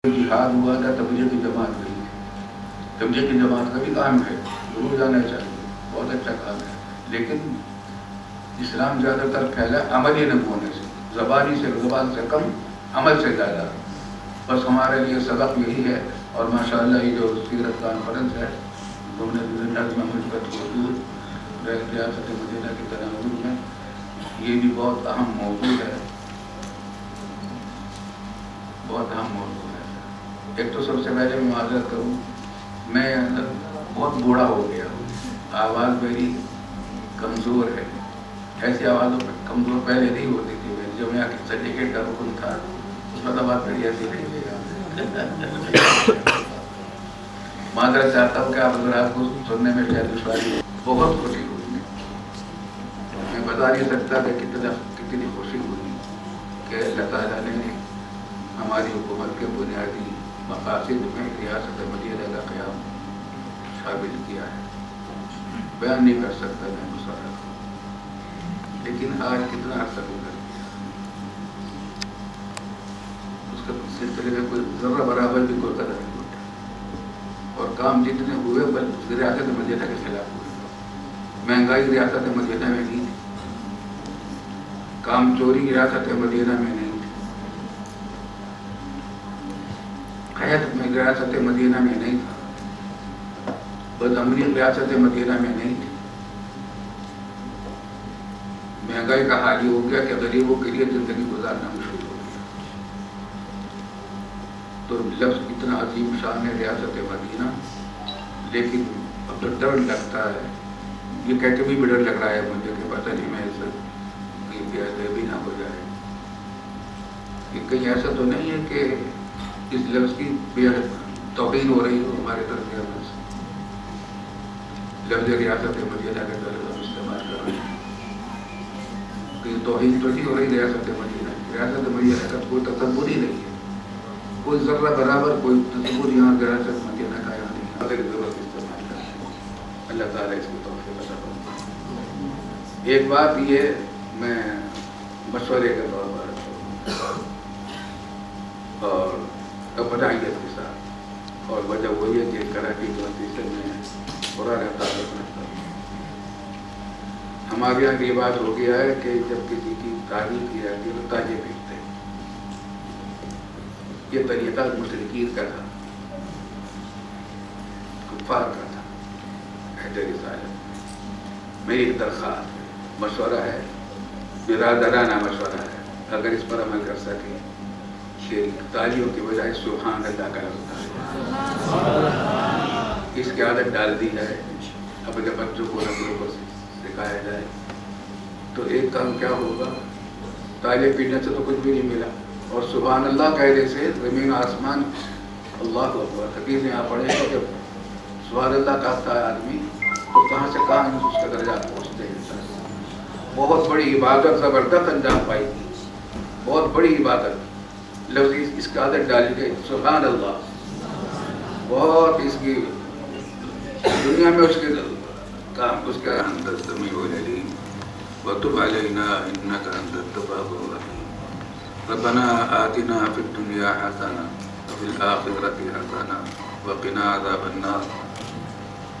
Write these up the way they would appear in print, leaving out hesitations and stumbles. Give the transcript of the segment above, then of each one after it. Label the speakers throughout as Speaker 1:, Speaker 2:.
Speaker 1: जिहाद हुआ था, तबलीग की जमात गई थी। तबलीग की जमात का भी काम है, जरूर जाना चाहिए, बहुत अच्छा काम है। लेकिन इस्लाम ज़्यादातर फैला अमली न होने से, ज़बान से कम, अमल से ज़्यादा। बस हमारे लिए सबक यही है। और माशाअल्लाह ये जो सीरत कॉन्फ्रेंस है, तुमने नज़्म मुस्बत वजूद रियासत मदीना के तनाज़ुर में, ये भी बहुत अहम मौजूद है, बहुत अहम मौजूद है। एक तो सबसे पहले मैं माजरत करूँ, मैं बहुत बूढ़ा हो गया हूँ, आवाज़ मेरी कमज़ोर है। ऐसी आवाज़ों पर कमज़ोर पहले नहीं होती थी मेरी, जब मैं सर्टिफिकेट का रुकन था उसमें तो बात मेरी ऐसी नहीं थी। माजरत चाहता हूँ कि आप हज़रात को सुनने में शायद दुश्वारी हो, बहुत खुशी हुई, मैं बता नहीं सकता कि कितनी खुशी हुई कि अल्लाह ताला ने हमारी हुकूमत के बुनियादी मकासद में रियासत मदीना का क़याम शामिल किया है। बयान नहीं कर सकता मैं मुसर्रफ, लेकिन आज कितना अर्सा गुजर गया, उसके सिलसिले में कोई ज़र्रा बराबर भी कोई कदर नहीं उठा। और काम जितने हुए बल रियासत मदीना के खिलाफ हुए। महंगाई रियासत मदीना में नहीं थी, काम चोरी रियासत मदीना में नहीं थी, खैत में रियासत मदीना में नहीं था, बदअमनी रियासत मदीना में नहीं थी। महंगाई का हाल ये हो गया कि गरीबों के लिए जिंदगी गुजारना मुश्किल हो गया। तो लफ्ज़ इतना अजीम शान है रियासत मदीना, लेकिन अब तो डर लगता है, ये कहते भी डर लग रहा है मुझे कि पता नहीं मैं इस भी ना हो जाए। कि कहीं ऐसा तो नहीं है कि इस लफ्ज़ की बेहद तौहीन हो रही हो हमारे तरफ से, लफ्ज़ रियासत मदीना के तरफ इस्तेमाल कर रहे हैं, कि तौहीन तो नहीं हो रही रियासत मदीना। रियासत मदीना का कोई तसव्वुर ही नहीं है, कोई ज़र्रा बराबर कोई तसव्वुर यहाँ रियासत मदीना का यहाँ नहीं है। ज़रूरत इस्तेमाल करते हैं, अल्लाह ताला इसको तौफ़ीक़ अता फरमाए। एक बात ये मैं मशवरे के तौर पर और अपनाइयत के साथ, और वजह वही है कि कराची के नतीजे में पुराना ताल्लुक़ रखता हूँ। हमारे यहाँ ये बात हो गया है कि जब किसी की तारीफ की जाती है तो ताजे पीटते हैं। ये तरीक़ा मुशरिकीन का था, कुफ़ार का था। मेरी एक दरख्वास्त है, मशवरा है, बिरादराना मशवरा है, अगर इस पर अमल कर सके, तालियों की बजाय सुभान अल्लाह का लफ्ज़ इसकी आदत डाल दी जाए, अपने बच्चों को नज़रों को सिखाया जाए, तो एक काम क्या होगा, तालियां पीटने से तो कुछ भी नहीं मिला, और सुभान अल्लाह कहने से ज़मीन आसमान अल्लाह अकबर। हदीस यहाँ पढ़े कि जब सुभान अल्लाह कहता है आदमी तो कहाँ से कहाँ उसका दर्जा पहुँचते हैं। बहुत बड़ी इबादत ज़बरदस्त अंजाम पाएगी, बहुत बड़ी इबादत। लफ्ज़ इसकी आदत डाली गई सुभान अल्लाह, बहुत इसकी दुनिया में उसके काम उसका अंदर समीउल अलीम वतुब अलैना इन्नका अंतत तव्वाबुर रहीम। रब्बना आतिना फिद दुनिया हसना व फिल आखिरति हसना व क़िना अज़ाबन नार।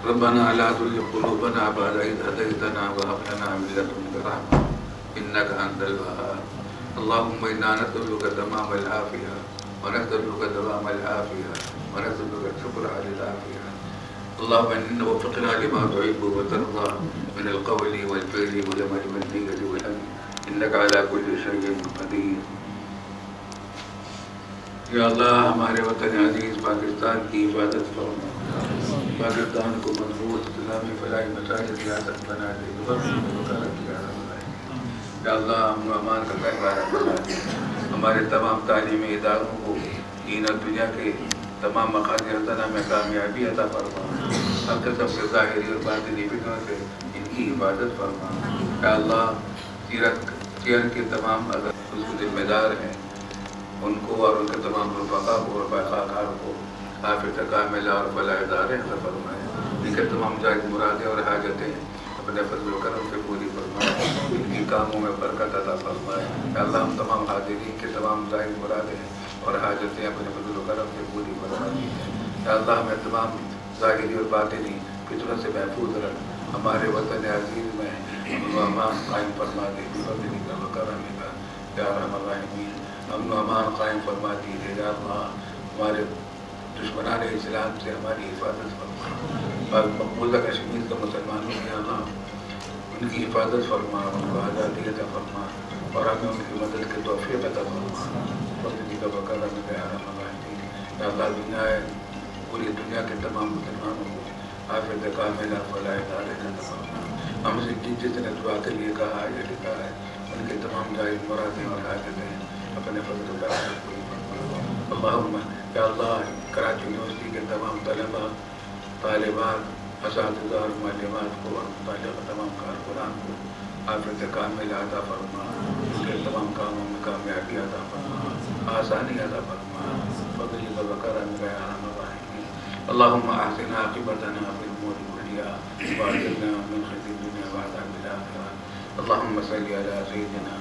Speaker 1: रब्बना ला तुज़िग़ क़ुलूबना बअद इज़ हदैतना व हब लना मिन लदुनका रहमा इन्नका अंतल वहाब। अल्लाहुम्मा इन्ना नस्अलुका तमामल आफ़िया व नस्अलुका दवामल आफ़िया व नस्अलुका शुक्र अलल आफ़िया। अल्लाहुम्मा इन्ना वफ़्क़ना लिमा तुहिब्बु व तर्ज़ा मिनल क़ौलि वल फ़िअलि वल अमलि वन नियति वल अमल इन्नका अला कुल्लि शैइन क़दीर। या अल्लाह, हमारे वतन अज़ीज़ पाकिस्तान की हिफाज़त फरमा, पाकिस्तान को मज़बूत इस्लामी फलाही मसाजिद रियासत बना दे। या अल्लाह, हम अमान का कहवारा बना दे, हमारे तमाम तालीमी इदारों को दीन और दुनिया के तमाम मकासद हसना में कामयाबी अता फरमा, हर किस्म के ज़ाहिरी और बातिनी फितनों से इनकी हिफाजत फरमा। या अल्लाह, सीरत के तमाम अगर उसके जिम्मेदार हैं उनको और उनके तमाम रुफ़क़ा को और बाक़ाकारों को हाफ़िज़ कामिला और फलाहदार अता फरमाए। इनके तमाम जायज़ मुरादें और हाजतें अपने फज़ल व करम से पूरी फरमाए, इनकी कामों में बरकत अता फरमाए। या अल्लाह, हम तमाम हाज़िरीन के तमाम जायज़ मुरादें اور حاجتیں اپنے فضل و کرم سے پوری فرما دیجیے۔ یا اللہ ہمیں تمام ظاہری اور باطنی فتنوں سے محفوظ رکھ، ہمارے وطن عزیز میں امن و امان قائم فرما دے، بفضلک و کرمک یا ارحم الراحمین۔ امن و امان قائم فرما دیجیے یا اللہ، ہمارے دشمنان اسلام سے ہماری حفاظت فرما، مقبوضہ کشمیر کے مسلمانوں کے اللہ ان کی حفاظت فرما، ان کو آزادی عطا فرما اور ہمیں ان کی مدد کے توفیق عطا فرما، بفضلک و کرمک یا ارحم الراحمین۔ یا اللہ پوری دنیا کے تمام مسلمانوں کو حافظ کاملہ فلاح علیہ فرما۔ ہم سے جس نے دعا کے لیے کہا ہے لکھا ہے، ان کے تمام جائز مرادیں اور حاجتیں اپنے فضل و کرم سے پوری فرما۔ اللہم یا اللہ کراچی یونیورسٹی کے تمام طلباء، طالبات، اساتذہ اور معلمات کو اور متعلقہ تمام کارکنان کو حافظ کامل عطا فرما، ان کے تمام کاموں میں کامیابی عطا فرما، آسانی عطا فرما، فضلک و کرمک یا ارحم الراحمین۔ اللہم احسن عاقبتنا فی الامور کلها واجرنا من خزي الدنيا وعذاب الآخرة۔ اللہم صل علی سیدنا